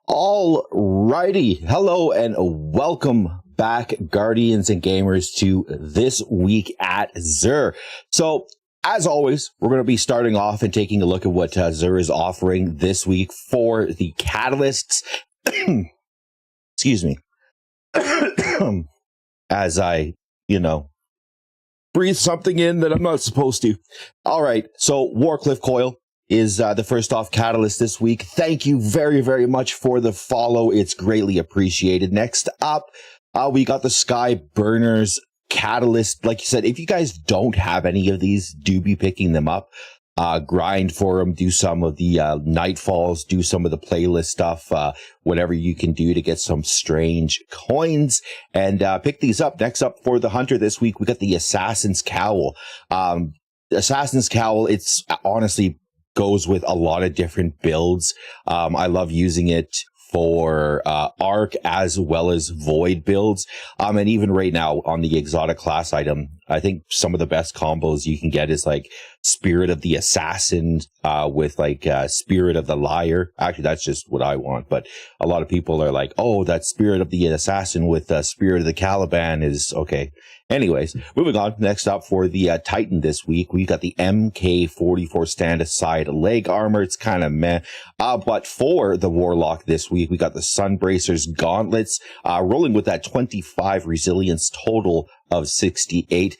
All righty. Hello and welcome back, Guardians and Gamers, to This Week at Xur. So, as always, we're going to be starting off and taking a look at what Xur is offering this week for the catalysts. Excuse me. As I, breathe something in that I'm not supposed to. All right. So, Warcliff Coil is the first off catalyst this week. Thank you very, very much for the follow. It's greatly appreciated. Next up, we got the Sky Burners catalyst. Like you said, if you guys don't have any of these, do be picking them up. Grind for them, do some of the Nightfalls, do some of the playlist stuff, whatever you can do to get some strange coins, and pick these up. Next up for the Hunter this week, we got the Assassin's Cowl. Assassin's Cowl, it's honestly goes with a lot of different builds. I love using it for Arc as well as Void builds. And even right now on the exotic class item, I think some of the best combos you can get is like Spirit of the Assassin with like Spirit of the Liar. Actually, that's just what I want. But a lot of people are like, oh, that Spirit of the Assassin with Spirit of the Caliban is okay. Anyways, moving on. Next up for the Titan this week, we got the MK44 stand-aside leg armor. It's kind of meh. But for the Warlock this week, we got the Sunbracers gauntlets, rolling with that 25 resilience total of 68.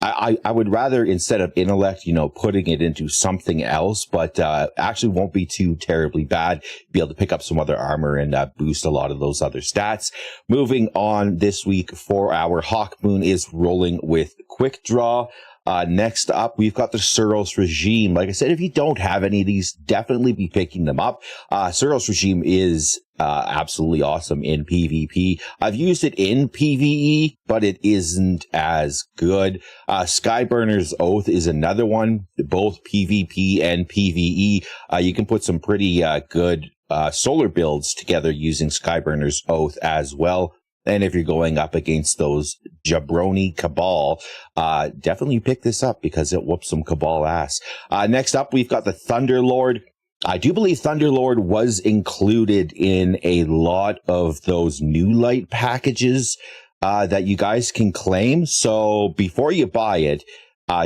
I would rather, instead of intellect, putting it into something else, but actually won't be too terribly bad. Be able to pick up some other armor and boost a lot of those other stats. Moving on this week for our Hawkmoon is rolling with Quick Draw. Next up, we've got the Suros Regime. Like I said, if you don't have any of these, definitely be picking them up. Suros Regime is absolutely awesome in PvP. I've used it in PvE, but it isn't as good. Skyburner's Oath is another one, both PvP and PvE. You can put some pretty good solar builds together using Skyburner's Oath as well. And if you're going up against those jabroni Cabal, definitely pick this up because it whoops some Cabal ass. Next up, we've got the Thunderlord. I do believe Thunderlord was included in a lot of those New Light packages that you guys can claim. So before you buy it,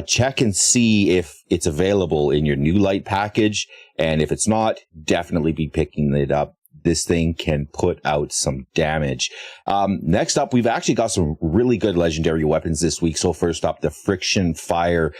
check and see if it's available in your New Light package. And if it's not, definitely be picking it up. This thing can put out some damage. Next up, we've actually got some really good legendary weapons this week. So first up, the Friction Fire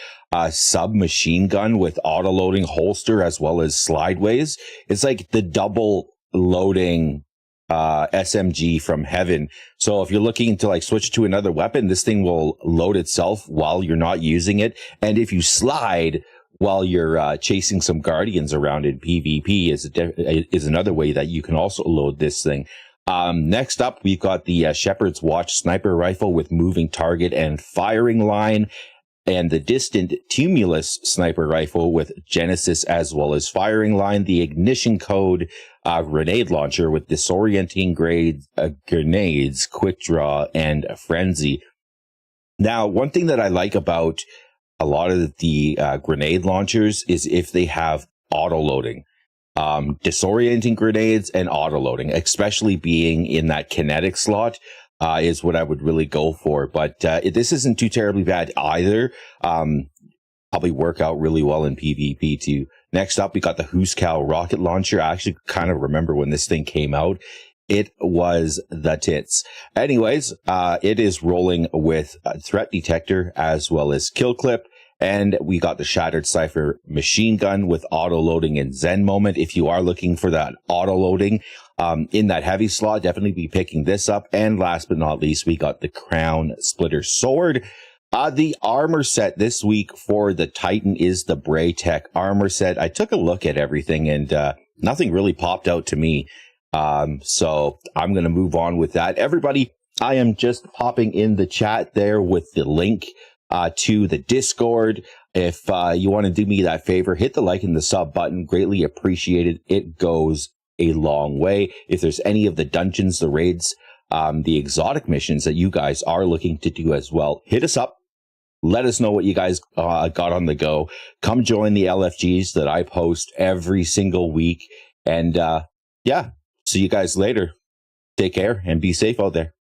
submachine gun with auto-loading holster as well as slideways. It's like the double loading SMG from heaven. So if you're looking to like switch to another weapon, this thing will load itself while you're not using it. And if you slide while you're chasing some guardians around in PvP is another way that you can also load this thing. Next up, we've got the Shepherd's Watch sniper rifle with moving target and firing line, and the Distant Tumulus sniper rifle with Genesis as well as firing line, the Ignition Code grenade launcher with disorienting grenades, quick draw, and frenzy. Now, one thing that I like about a lot of the grenade launchers is if they have auto-loading. Disorienting grenades and auto-loading, especially being in that kinetic slot, is what I would really go for. But this isn't too terribly bad either. Probably work out really well in PvP too. Next up, we got the Huscal rocket launcher. I actually kind of remember when this thing came out. It was the tits. Anyways, it is rolling with Threat Detector as well as Kill Clip. And we got the Shattered Cipher machine gun with auto-loading and Zen Moment. If you are looking for that auto-loading in that heavy slot, definitely be picking this up. And last but not least, we got the Crown Splitter Sword. The armor set this week for the Titan is the Braytech armor set. I took a look at everything and nothing really popped out to me. So I'm going to move on with that. Everybody, I am just popping in the chat there with the link to the Discord. If you want to do me that favor, hit the like and the sub button. Greatly appreciated. It goes a long way. If there's any of the dungeons, the raids, the exotic missions that you guys are looking to do as well, hit us up. Let us know what you guys got on the go. Come join the LFGs that I post every single week. And yeah, See you guys later. Take care and be safe out there.